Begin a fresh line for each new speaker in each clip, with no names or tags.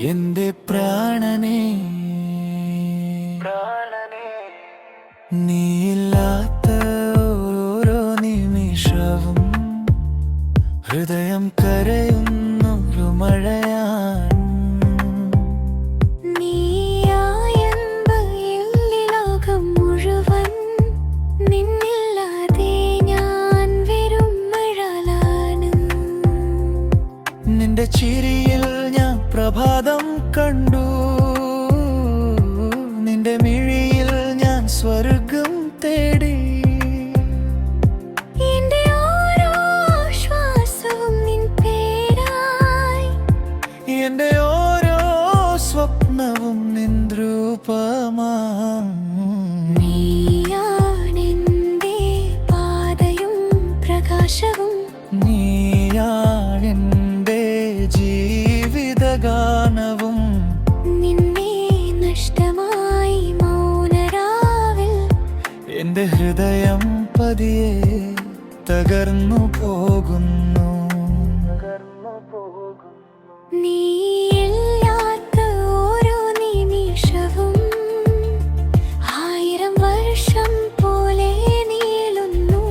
എന്റെ പ്രാണനെ നീയില്ലാത്ത ഓരോ നിമിഷവും ഹൃദയം കരയുന്നൊരു മഴയാണ്.
ലോകം മുഴുവൻ നിന്നില്ലാതെ ഞാൻ വെറും മഴലാണ്.
നിന്റെ ചിരിയിൽ ഞാൻ പ്രഭാതം കണ്ടു, നിന്റെ മിഴിയിൽ ഞാൻ സ്വർഗം തേടി.
എന്റെ ഓരോ ശ്വാസവും നിൻ പേരായി,
എന്റെ ഓരോ സ്വപ്നവും നിൻ രൂപമാണ്.
നീയാണെന്റെ പാതയും പ്രകാശവും,
നീയാണെന്റെ ജീവിതഗാനവും.
നിന്നെ നഷ്ടമായി മൗനരാവിൽ
എന്റെ ഹൃദയം പതിയെ തകർന്നു പോകുന്നു.
നീയില്ലാത്ത ഓരോ നിമിഷവും 1000 വർഷം പോലെ നീളുന്നു.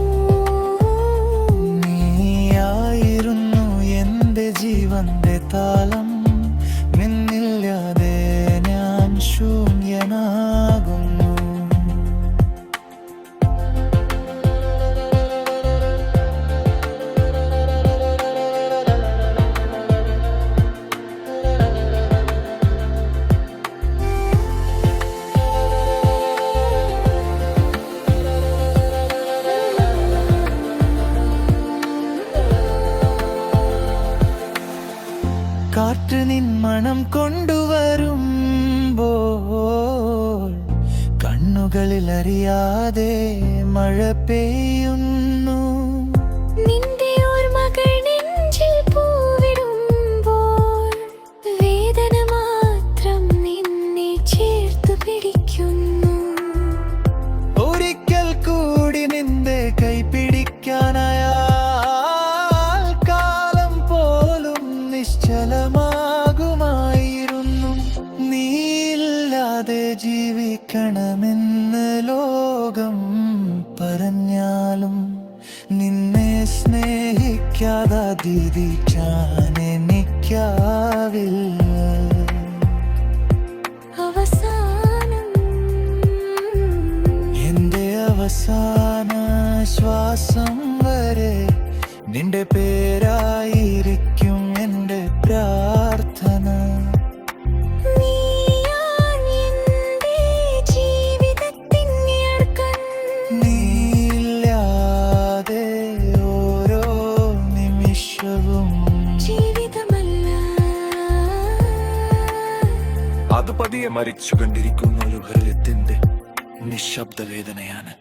നീയായിരുന്നു എന്റെ ജീവന്റെ താളം, നിന്നില്ലാതെ ഞാൻ ശൂന്യനാകുന്നു. കാറ്റ് നിൻ മണം കൊണ്ടുവരുമ്പോൾ കണ്ണുകളിൽ അറിയാതെ മഴ പെയ്യുന്നു.
നിന്റെ ഓർമ്മകൾ നെഞ്ചിൽ പൂവിടുമ്പോൾ വേദന മാത്രം നിന്നെ ചേർത്തു പിടിക്കുന്നു.
ഒരിക്കൽ കൂടി നിന്റെ കൈ പിടിക്കാനായാൽ കാലം പോലും നിശ്ചലമാകുമായിരുന്നു. നീയില്ലാതെ ജീവിക്കണമെന്ന് ലോകം പറഞ്ഞാലും നിന്നെ സ്നേഹിക്കാതെ ജീവിക്കാൻ എനിക്കാവില്ല.
അവസാനം
എന്റെ അവസാന ശ്വാസം വരെ നിന്റെ പേരായിരിക്കും എന്റെ പ്രാർത്ഥന.
നീയാണെന്റെ ജീവിതത്തിൻ നിഴൽക്കൻ,
നീയില്ലാതെ ഓരോ നിമിഷവും
ജീവിതമല്ല.
അത് പതിയെ മരിച്ചുകൊണ്ടിരിക്കുന്ന ഒരു ഹൃദയത്തിന്റെ നിശബ്ദ വേദനയാണ്.